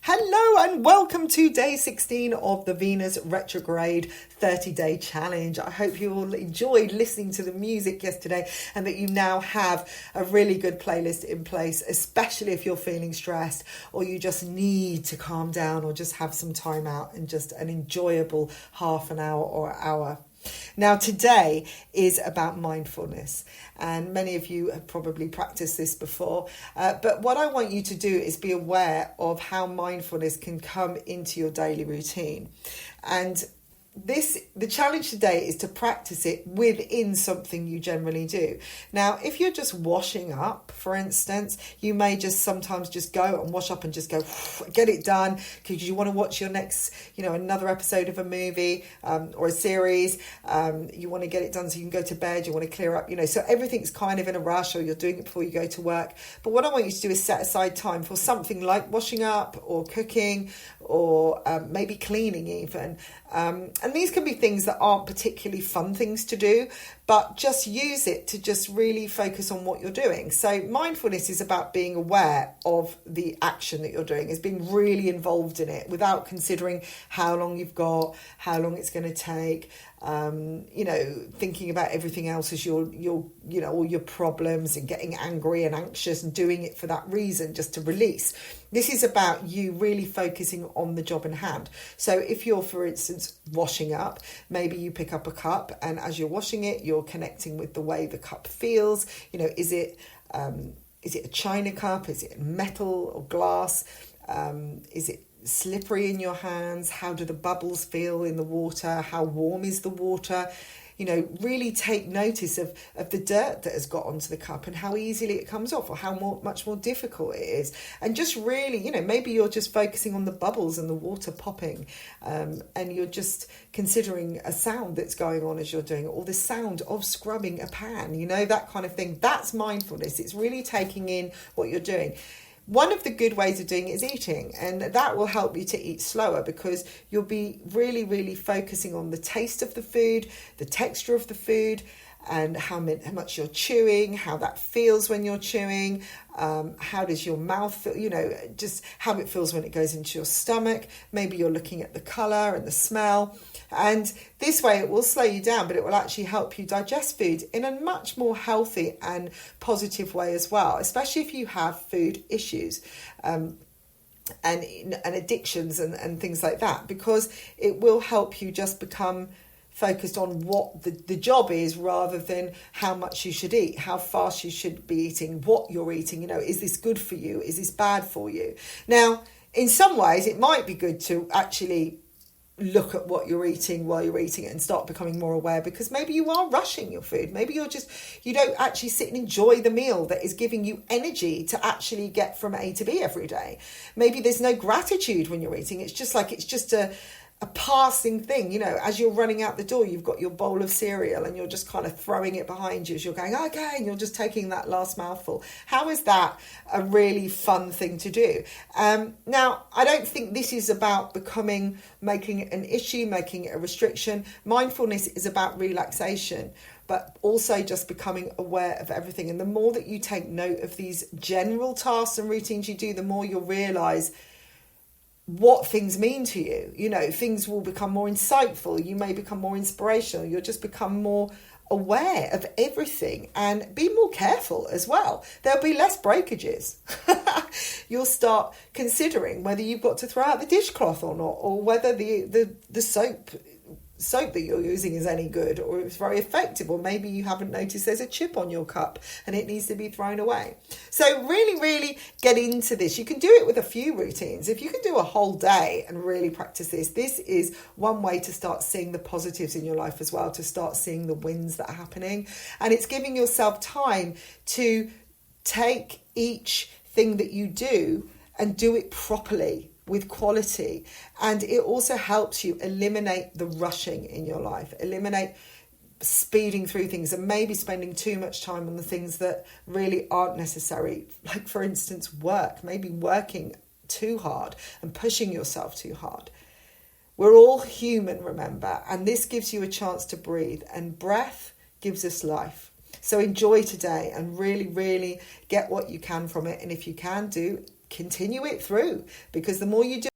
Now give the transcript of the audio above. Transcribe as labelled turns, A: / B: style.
A: Hello and welcome to day 16 of the Venus Retrograde 30-day challenge. I hope you all enjoyed listening to the music yesterday and that you now have a really good playlist in place, especially if you're feeling stressed or you just need to calm down or just have some time out and just an enjoyable half an hour or hour. Now, today is about mindfulness, and many of you have probably practiced this before, but what I want you to do is be aware of how mindfulness can come into your daily routine. And the challenge today is to practice it within something you generally do. Now, if you're just washing up, for instance, you may just sometimes just go and wash up and just go, get it done because you want to watch your next, another episode of a movie or a series. You want to get it done so you can go to bed, you want to clear up, so everything's kind of in a rush or you're doing it before you go to work. But what I want you to do is set aside time for something like washing up or cooking or maybe cleaning even. And these can be things that aren't particularly fun things to do, but just use it to just really focus on what you're doing. So mindfulness is about being aware of the action that you're doing, is being really involved in it without considering how long you've got, how long it's going to take, thinking about everything else as all your problems and getting angry and anxious and doing it for that reason, just to release. This is about you really focusing on the job in hand. So if you're, for instance, washing up, maybe you pick up a cup and as you're washing it, you're connecting with the way the cup feels. Is it a china cup? Is it metal or glass? Is it slippery in your hands? How do the bubbles feel in the water? How warm is the water? Really take notice of the dirt that has got onto the cup and how easily it comes off or how much more difficult it is. And just really, maybe you're just focusing on the bubbles and the water popping and you're just considering a sound that's going on as you're doing it, or the sound of scrubbing a pan, that kind of thing. That's mindfulness. It's really taking in what you're doing. One of the good ways of doing it is eating, and that will help you to eat slower because you'll be really, really focusing on the taste of the food, the texture of the food, and how much you're chewing, how that feels when you're chewing, how does your mouth feel, just how it feels when it goes into your stomach. Maybe you're looking at the colour and the smell. And this way it will slow you down, but it will actually help you digest food in a much more healthy and positive way as well, especially if you have food issues and addictions and things like that, because it will help you just become focused on what the job is rather than how much you should eat, how fast you should be eating, what you're eating. Is this good for you? Is this bad for you? Now, in some ways, it might be good to actually look at what you're eating while you're eating it and start becoming more aware, because maybe you are rushing your food. Maybe you don't actually sit and enjoy the meal that is giving you energy to actually get from A to B every day. Maybe there's no gratitude when you're eating. It's just a passing thing, as you're running out the door, you've got your bowl of cereal and you're just kind of throwing it behind you as you're going, okay, and you're just taking that last mouthful. How is that a really fun thing to do? Now, I don't think this is about making it an issue, making it a restriction. Mindfulness is about relaxation, but also just becoming aware of everything. And the more that you take note of these general tasks and routines you do, the more you'll realise what things mean to you. Things will become more insightful. You may become more inspirational. You'll just become more aware of everything and be more careful as well. There'll be less breakages. You'll start considering whether you've got to throw out the dishcloth or not, or whether the soap that you're using is any good or it's very effective, or maybe you haven't noticed there's a chip on your cup and it needs to be thrown away. So really, really get into this. You can do it with a few routines. If you can do a whole day and really practice this is one way to start seeing the positives in your life as well, to start seeing the wins that are happening. And it's giving yourself time to take each thing that you do and do it properly, with quality. And it also helps you eliminate the rushing in your life, eliminate speeding through things and maybe spending too much time on the things that really aren't necessary. Like, for instance, work, maybe working too hard and pushing yourself too hard. We're all human, remember, and this gives you a chance to breathe, and breath gives us life. So enjoy today and really, really get what you can from it. And if you can continue it through, because the more you do